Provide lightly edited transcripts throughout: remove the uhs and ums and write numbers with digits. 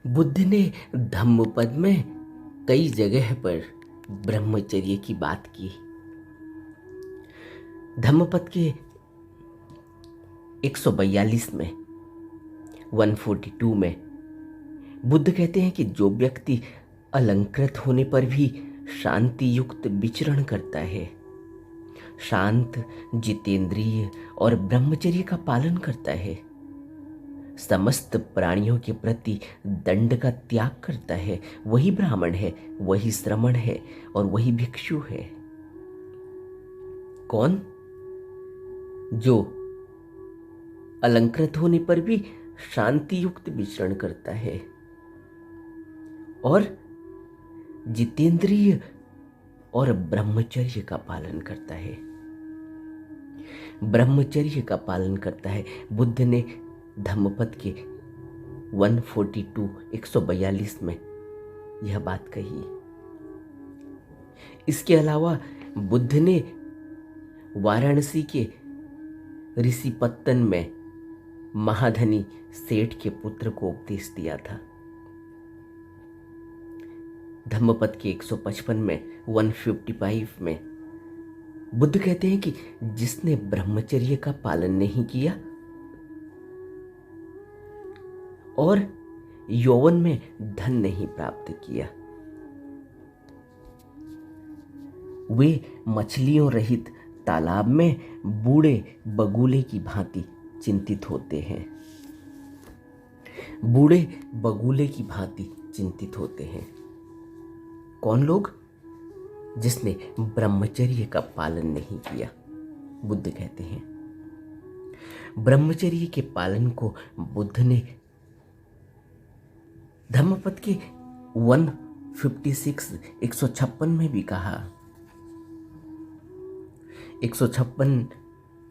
बुद्ध ने धम्मपद में कई जगह पर ब्रह्मचर्य की बात की। धम्मपद के 142 में 142 में बुद्ध कहते हैं कि जो व्यक्ति अलंकृत होने पर भी शांति युक्त विचरण करता है, शांत, जितेंद्रिय और ब्रह्मचर्य का पालन करता है, समस्त प्राणियों के प्रति दंड का त्याग करता है, वही ब्राह्मण है, वही श्रमण है और वही भिक्षु है। कौन? जो अलंकृत होने पर भी शांति युक्त विचरण करता है और जितेंद्रिय और ब्रह्मचर्य का पालन करता है। ब्रह्मचर्य का पालन करता है। बुद्ध ने धम्मपद के 142 में यह बात कही। इसके अलावा बुद्ध ने वाराणसी के ऋषिपत्तन में महाधनी सेठ के पुत्र को उपदेश दिया था। धम्मपद के 155 में 155 में बुद्ध कहते हैं कि जिसने ब्रह्मचर्य का पालन नहीं किया और यौवन में धन नहीं प्राप्त किया, वे मछलियों रहित तालाब में बूढ़े बगुले की भांति चिंतित होते हैं। बूढ़े बगुले की भांति चिंतित होते हैं। कौन लोग? जिसने ब्रह्मचर्य का पालन नहीं किया। बुद्ध कहते हैं ब्रह्मचर्य के पालन को बुद्ध ने धम्मपद के 156 में भी कहा। 156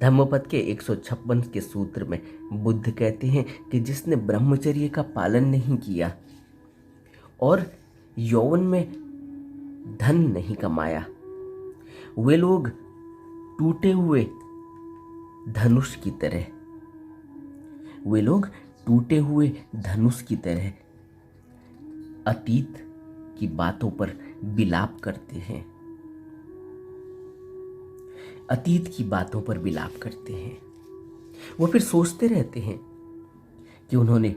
धम्मपद के 156 के सूत्र में बुद्ध कहते हैं कि जिसने ब्रह्मचर्य का पालन नहीं किया और यौवन में धन नहीं कमाया, वे लोग टूटे हुए धनुष की तरह, वे लोग टूटे हुए धनुष की तरह अतीत की बातों पर विलाप करते हैं। अतीत की बातों पर विलाप करते हैं। वो फिर सोचते रहते हैं कि उन्होंने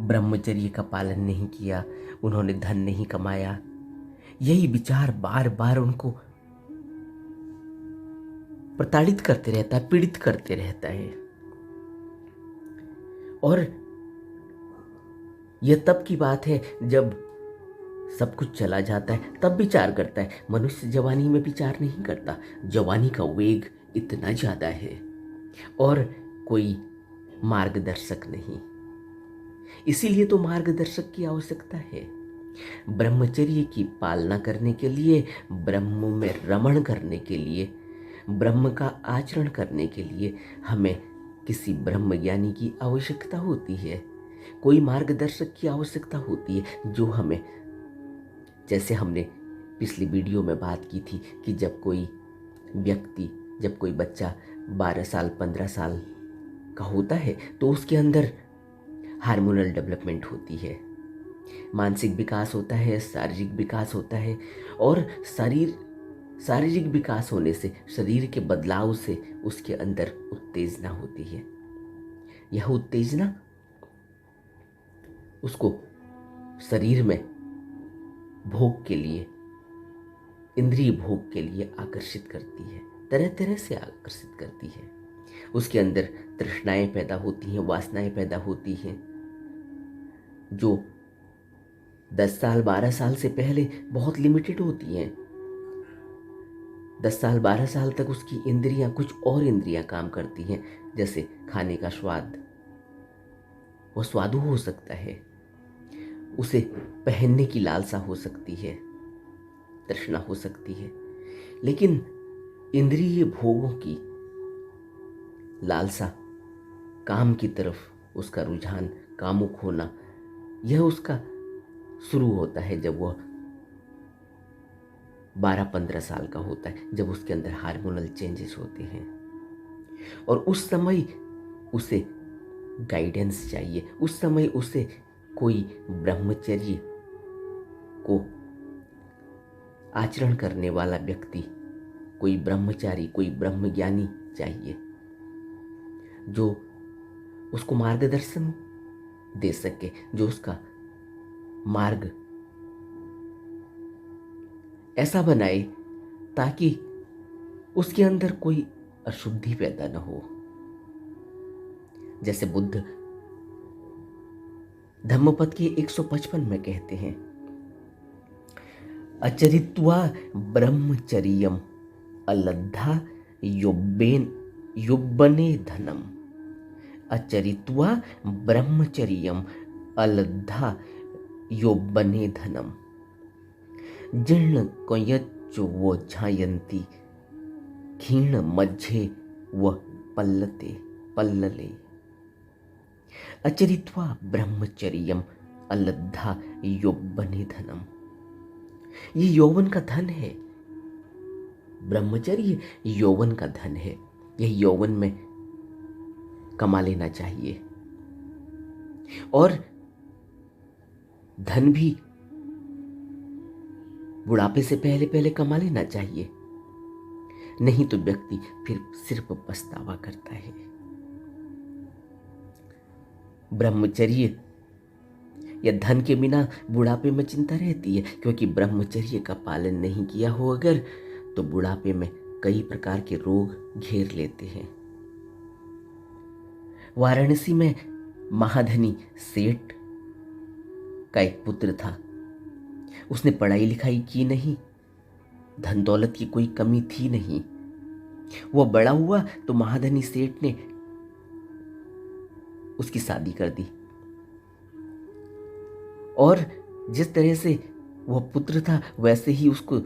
ब्रह्मचर्य का पालन नहीं किया, उन्होंने धन नहीं कमाया। यही विचार बार बार उनको प्रताड़ित करते रहता है, पीड़ित करते रहता है। और यह तब की बात है जब सब कुछ चला जाता है, तब विचार करता है। मनुष्य जवानी में विचार नहीं करता। जवानी का वेग इतना ज्यादा है और कोई मार्गदर्शक नहीं। इसीलिए तो मार्गदर्शक की आवश्यकता है। ब्रह्मचर्य की पालना करने के लिए, ब्रह्म में रमण करने के लिए, ब्रह्म का आचरण करने के लिए हमें किसी ब्रह्मज्ञानी की आवश्यकता होती है। कोई मार्गदर्शक की आवश्यकता होती है जो हमें, जैसे हमने पिछली वीडियो में बात की थी कि जब कोई व्यक्ति, जब कोई बच्चा 12 साल 15 साल का होता है तो उसके अंदर हार्मोनल डेवलपमेंट होती है, मानसिक विकास होता है, शारीरिक विकास होता है और शारीरिक विकास होने से, शरीर के बदलाव से उसके अंदर उत्तेजना होती है। यह उत्तेजना उसको शरीर में भोग के लिए, इंद्रिय भोग के लिए आकर्षित करती है, तरह तरह से आकर्षित करती है। उसके अंदर तृष्णाएं पैदा होती हैं, वासनाएं पैदा होती हैं, जो 10 साल 12 साल से पहले बहुत लिमिटेड होती हैं। 10 साल 12 साल तक उसकी इंद्रियां, कुछ और इंद्रियां काम करती हैं, जैसे खाने का स्वाद, वह स्वादु हो सकता है, उसे पहनने की लालसा हो सकती है, तृष्णा हो सकती है। लेकिन इंद्रिय भोगों की लालसा, काम की तरफ उसका रुझान, कामुक होना, यह उसका शुरू होता है जब वह 12-15 साल का होता है, जब उसके अंदर हार्मोनल चेंजेस होते हैं। और उस समय उसे गाइडेंस चाहिए, उस समय उसे कोई ब्रह्मचर्य को आचरण करने वाला व्यक्ति, कोई ब्रह्मचारी, कोई ब्रह्मज्ञानी चाहिए जो उसको मार्गदर्शन दे सके, जो उसका मार्ग ऐसा बनाए ताकि उसके अंदर कोई अशुद्धि पैदा न हो। जैसे बुद्ध धम्मपद के 155 में कहते हैं, अचरित्वा ब्रह्मचर्यम अलब्धा युब्बने धनम। अचरित्वा ब्रह्मचर्यम अलब्धा युब्बने धनम। जीर्ण कयच्चो वो झायन्ति क्षीण मध्य व पल्लले। अचरित्वा ब्रह्मचर्यम अलब्धा युब्बने धनम। ये यौवन का धन है। ब्रह्मचर्य यौवन का धन है। यह यौवन में कमा लेना चाहिए और धन भी बुढ़ापे से पहले पहले कमा लेना चाहिए, नहीं तो व्यक्ति फिर सिर्फ पछतावा करता है। ब्रह्मचर्य या धन के बिना बुढ़ापे में चिंता रहती है, क्योंकि ब्रह्मचर्य का पालन नहीं किया हो अगर तो बुढ़ापे में कई प्रकार के रोग घेर लेते हैं। वाराणसी में महाधनी सेठ का एक पुत्र था। उसने पढ़ाई लिखाई की नहीं, धन दौलत की कोई कमी थी नहीं। वो बड़ा हुआ तो महाधनी सेठ ने उसकी शादी कर दी और जिस तरह से वह पुत्र था वैसे ही उसको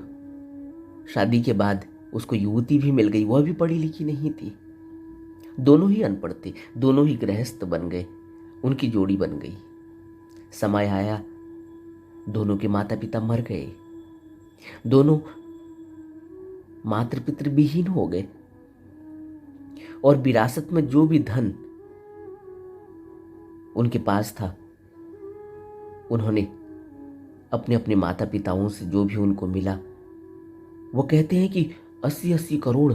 शादी के बाद उसको युवती भी मिल गई। वह भी पढ़ी लिखी नहीं थी, दोनों ही अनपढ़ थे, दोनों ही गृहस्थ बन गए, उनकी जोड़ी बन गई। समय आया, दोनों के माता पिता मर गए, दोनों मातृ पितृ विहीन हो गए और विरासत में जो भी धन उनके पास था उन्होंने अपने अपने माता पिताओं से जो भी उनको मिला, वो कहते हैं कि 80-80 करोड़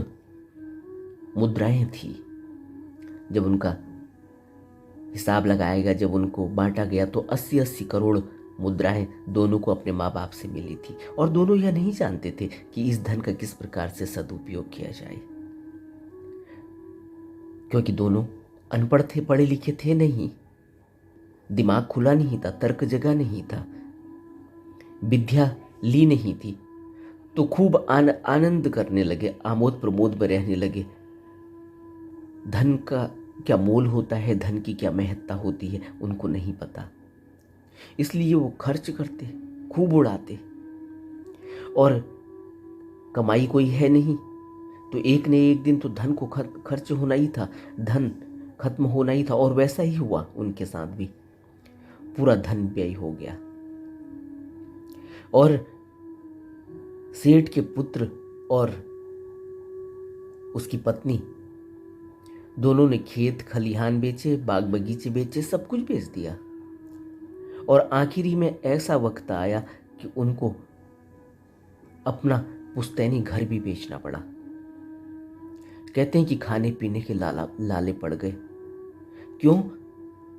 मुद्राएं थी। जब उनका हिसाब लगाया गया, जब उनको बांटा गया तो 80-80 करोड़ मुद्राएं दोनों को अपने माँ बाप से मिली थी और दोनों यह नहीं जानते थे कि इस धन का किस प्रकार से सदुपयोग किया जाए, क्योंकि दोनों अनपढ़ थे, पढ़े लिखे थे नहीं, दिमाग खुला नहीं था, तर्क जगा नहीं था, विद्या ली नहीं थी, तो खूब आनंद करने लगे, आमोद प्रमोद में रहने लगे। धन का क्या मोल होता है, धन की क्या महत्ता होती है उनको नहीं पता, इसलिए वो खर्च करते, खूब उड़ाते और कमाई कोई है नहीं तो एक न एक दिन तो धन को खर्च होना ही था, धन खत्म होना ही था और वैसा ही हुआ उनके साथ भी। पूरा धन व्यय हो गया और सेठ के पुत्र और उसकी पत्नी दोनों ने खेत खलिहान बेचे, बाग बगीचे बेचे, सब कुछ बेच दिया और आखिरी में ऐसा वक्त आया कि उनको अपना पुश्तैनी घर भी बेचना पड़ा। कहते हैं कि खाने पीने के लाले पड़ गए। क्यों?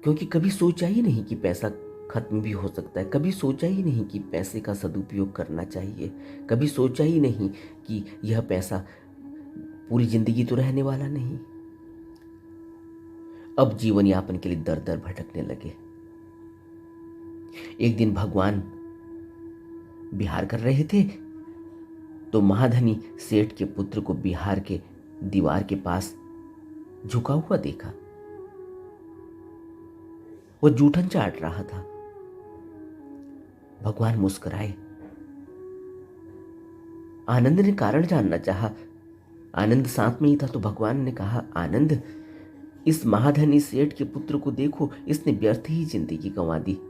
क्योंकि कभी सोचा ही नहीं कि पैसा खत्म भी हो सकता है, कभी सोचा ही नहीं कि पैसे का सदुपयोग करना चाहिए, कभी सोचा ही नहीं कि यह पैसा पूरी जिंदगी तो रहने वाला नहीं। अब जीवन यापन के लिए दर दर भटकने लगे। एक दिन भगवान विहार कर रहे थे तो महाधनी सेठ के पुत्र को बिहार के दीवार के पास झुका हुआ देखा। वो जूठन चाट रहा था। भगवान मुस्कुराए। आनंद ने कारण जानना चाहा। आनंद साथ में ही था तो भगवान ने कहा, आनंद, इस महाधनी सेठ के पुत्र को देखो, इसने व्यर्थ ही जिंदगी गंवा दी।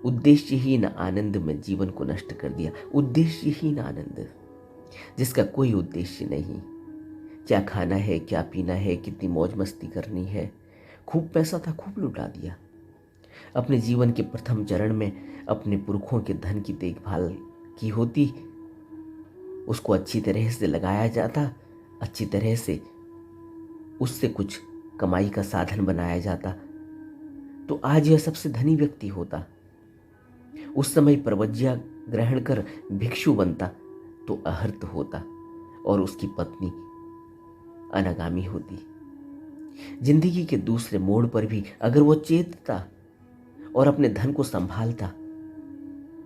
उद्देश्यहीन आनंद में जीवन को नष्ट कर दिया। उद्देश्यहीन आनंद, जिसका कोई उद्देश्य नहीं। क्या खाना है, क्या पीना है, कितनी मौज मस्ती करनी है, खूब पैसा था, खूब लुटा दिया। अपने जीवन के प्रथम चरण में अपने पुरखों के धन की देखभाल की होती, उसको अच्छी तरह से लगाया जाता, अच्छी तरह से उससे कुछ कमाई का साधन बनाया जाता, तो आज यह सबसे धनी व्यक्ति होता। उस समय प्रवज्ञा ग्रहण कर भिक्षु बनता तो अहर्त होता और उसकी पत्नी अनागामी होती। जिंदगी के दूसरे मोड़ पर भी अगर वो चेतता और अपने धन को संभालता,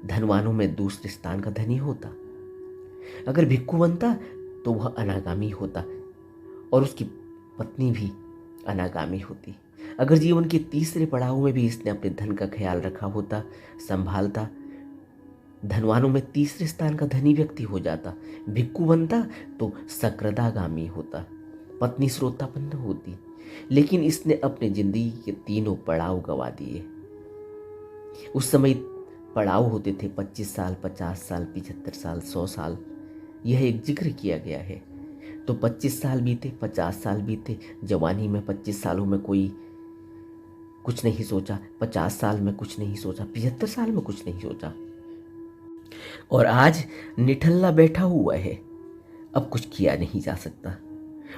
धनवानों में दूसरे स्थान का धनी होता। अगर भिक्षु बनता तो वह अनागामी होता और उसकी पत्नी भी अनागामी होती। अगर जीवन के तीसरे पड़ाव में भी इसने अपने धन का ख्याल रखा होता, संभालता, धनवानों में तीसरे स्थान का धनी व्यक्ति हो जाता। भिक्षु बनता तो सकृदागामी होता, पत्नी श्रोतापन्न होती। लेकिन इसने अपने जिंदगी के तीनों पड़ाव गवा दिए। उस समय पड़ाव होते थे 25 साल, 50 साल, 75 साल, 100 साल, यह एक जिक्र किया गया है। तो 25 साल बीते, 50 साल बीते, जवानी में 25 सालों में कोई कुछ नहीं सोचा, 50 साल में कुछ नहीं सोचा, 75 साल में कुछ नहीं सोचा, और आज निठल्ला बैठा हुआ है। अब कुछ किया नहीं जा सकता।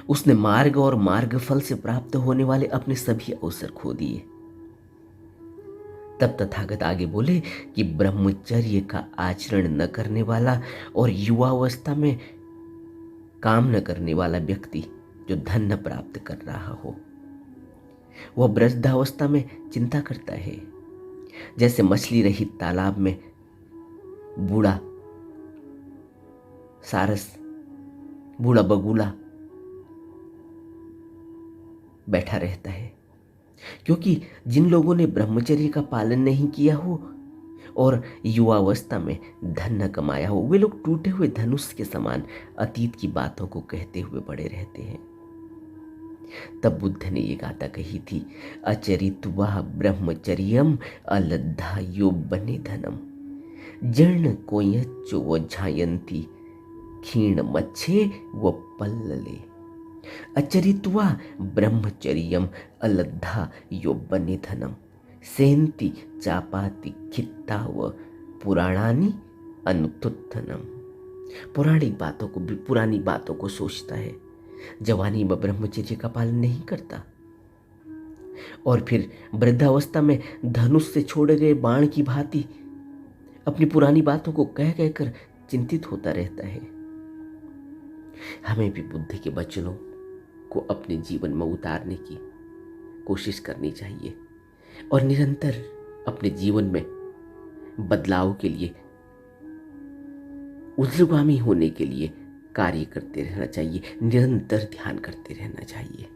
उसने मार्ग और मार्ग फल से प्राप्त होने वाले अपने सभी अवसर खो दिए। तब तथागत आगे बोले कि ब्रह्मचर्य का आचरण न करने वाला और युवावस्था में काम न करने वाला व्यक्ति जो धन न प्राप्त कर रहा हो, वह वृद्धावस्था में चिंता करता है। जैसे मछली रहित तालाब में बूढ़ा सारस, बूढ़ा बगुला बैठा रहता है, क्योंकि जिन लोगों ने ब्रह्मचर्य का पालन नहीं किया हो और युवावस्था में धन न कमाया हो, वे लोग टूटे हुए धनुष के समान अतीत की बातों को कहते हुए पड़े रहते हैं। तब बुद्ध ने ये गाथा कही थी, अचरित्वा ब्रह्मचर्यम अलद्धा यो बने धनम जर्ण कोयच्चो वो झायंती क्षीण मच्छे वो पल्लले। अचरित्वा ब्रह्मचर्यम अलद्धा यो बने धनम सेंति चापाति खित्ता व पुराणानी अनुत्थनम। पुरानी बातों को सोचता है, जवानी में ब्रह्मचर्य का पालन नहीं करता, और फिर वृद्धावस्था में धनुष से छोड़े गए बाण की भांति अपनी पुरानी बातों को कह कहकर चिंतित होता रहता है। हमें भी बुद्ध के वचनों को अपने जीवन में उतारने की कोशिश करनी चाहिए और निरंतर अपने जीवन में बदलाव के लिए, ऊर्ध्वगामी होने के लिए कार्य करते रहना चाहिए, निरंतर ध्यान करते रहना चाहिए।